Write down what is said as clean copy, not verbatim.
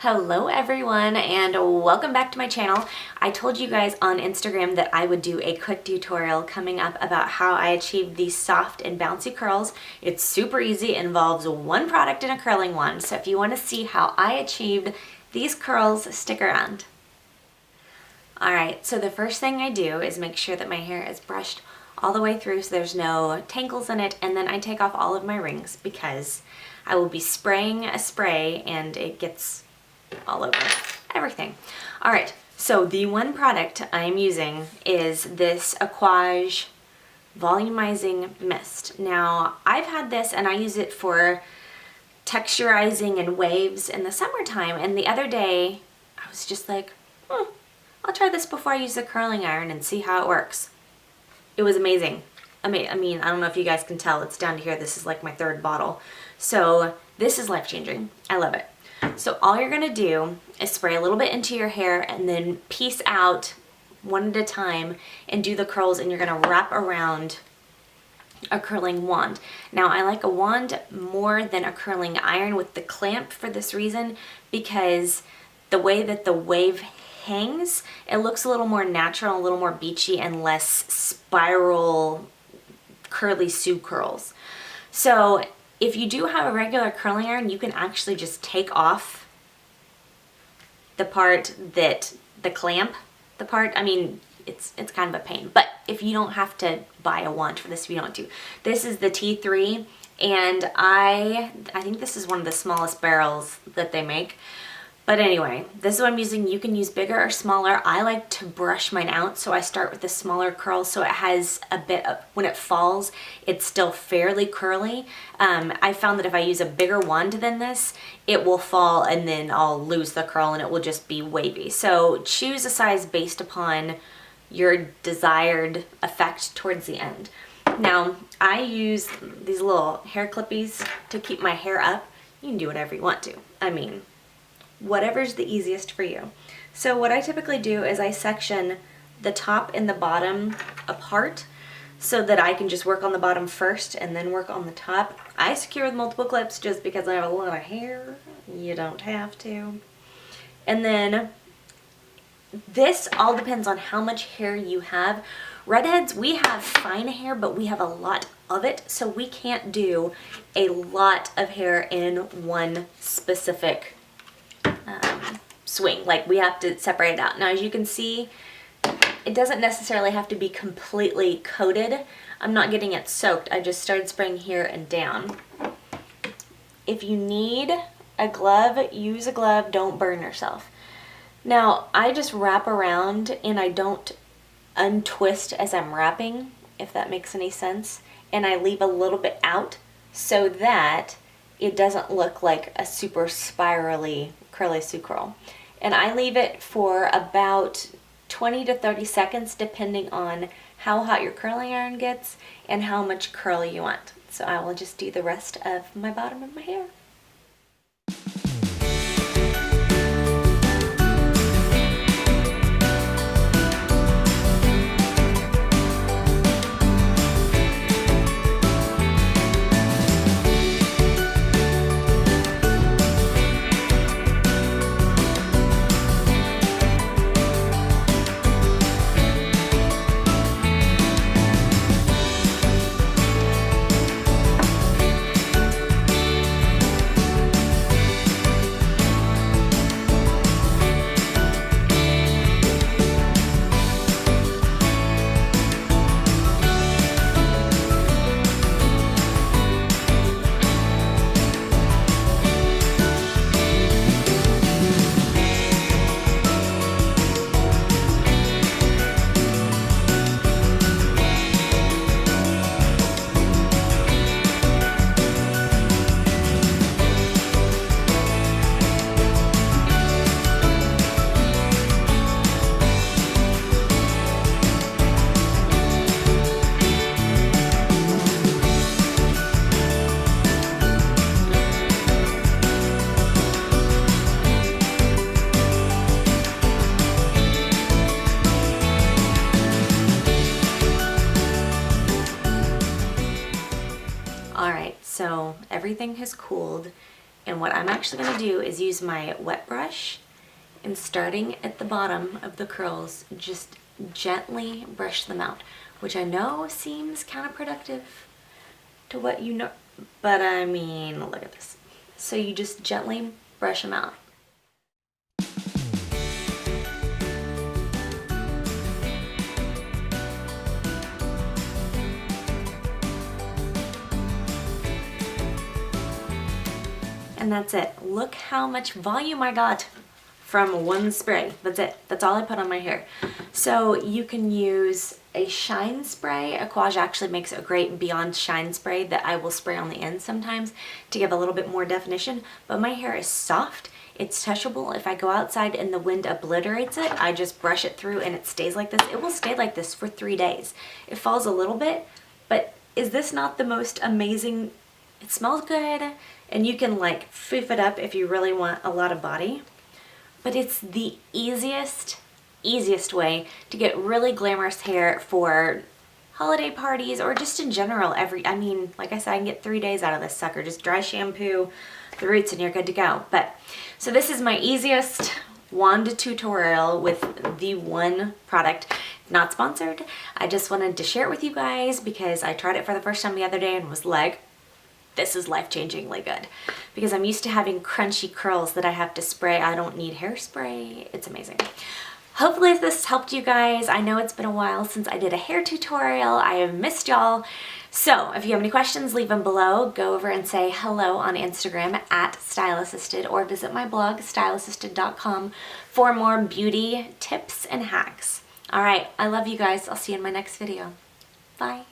Hello everyone and welcome back to my channel. I told you guys on Instagram that I would do a quick tutorial coming up about how I achieved these soft and bouncy curls. It's super easy, it involves one product and a curling wand. So if you want to see how I achieved these curls, stick around. Alright, so the first thing I do is make sure that my hair is brushed all the way through so there's no tangles in it, and then I take off all of my rings because I will be spraying a spray and it gets all over everything. All right, so the one product I'm using is this Aquage volumizing mist. Now I've had this and I use it for texturizing and waves in the summertime, and the other day I was just like, I'll try this before I use the curling iron and see how it works. It was amazing. I mean, I don't know if you guys can tell, it's down to here. This is like my third bottle. So this is life-changing. I love it. So all you're gonna do is spray a little bit into your hair and then piece out one at a time and do the curls, and you're gonna wrap around a curling wand. Now I like a wand more than a curling iron with the clamp for this reason, because the way that the wave hangs, it looks a little more natural, a little more beachy, and less spiral curly Sue curls. So if you do have a regular curling iron, you can actually just take off the part that the clamp, I mean, it's kind of a pain, but if you don't have to buy a wand for this, if you don't do. This is the T3, and I think this is one of the smallest barrels that they make. But anyway, this is what I'm using. You can use bigger or smaller. I like to brush mine out, so I start with the smaller curl so it has a bit of, when it falls, it's still fairly curly. I found that if I use a bigger wand than this, it will fall and then I'll lose the curl and it will just be wavy. So choose a size based upon your desired effect towards the end. Now, I use these little hair clippies to keep my hair up. You can do whatever you want to. I mean, whatever's the easiest for you. So what I typically do is I section the top and the bottom apart so that I can just work on the bottom first and then work on the top. I secure with multiple clips just because I have a lot of hair. You don't have to. And then this all depends on how much hair you have. Redheads, we have fine hair, but we have a lot of it, so we can't do a lot of hair in one specific swing. Like, we have to separate it out. Now, as you can see, it doesn't necessarily have to be completely coated. I'm not getting it soaked. I just started spraying here and down. If you need a glove, use a glove. Don't burn yourself. Now, I just wrap around and I don't untwist as I'm wrapping, if that makes any sense. And I leave a little bit out so that it doesn't look like a super spirally curly Sue curl. And I leave it for about 20 to 30 seconds depending on how hot your curling iron gets and how much curl you want. So I will just do the rest of my bottom of my hair. So everything has cooled And what I'm actually going to do is use my wet brush and starting at the bottom of the curls, just gently brush them out, which I know seems counterproductive to what you know, but I mean, look at this. So you just gently brush them out. And that's it. Look how much volume I got from one spray. That's it. That's all I put on my hair. So you can use a shine spray. Aquage actually makes a great Beyond Shine spray that I will spray on the end sometimes to give a little bit more definition. But my hair is soft. It's touchable. If I go outside and the wind obliterates it, I just brush it through and it stays like this. It will stay like this for 3 days. It falls a little bit, but is this not the most amazing? It smells good, and you can like foof it up if you really want a lot of body. But it's the easiest way to get really glamorous hair for holiday parties or just in general. I mean, like I said, I can get 3 days out of this sucker. Just dry shampoo the roots and you're good to go. But so this is my easiest wand tutorial with the one product. Not sponsored. I just wanted to share it with you guys because I tried it for the first time the other day and was like, this is life-changingly good, because I'm used to having crunchy curls that I have to spray. I don't need hairspray. It's amazing. Hopefully this helped you guys. I know it's been a while since I did a hair tutorial. I have missed y'all. So if you have any questions, leave them below. Go over and say hello on Instagram at Styleassisted, or visit my blog, styleassisted.com, for more beauty tips and hacks. All right, I love you guys. I'll see you in my next video. Bye.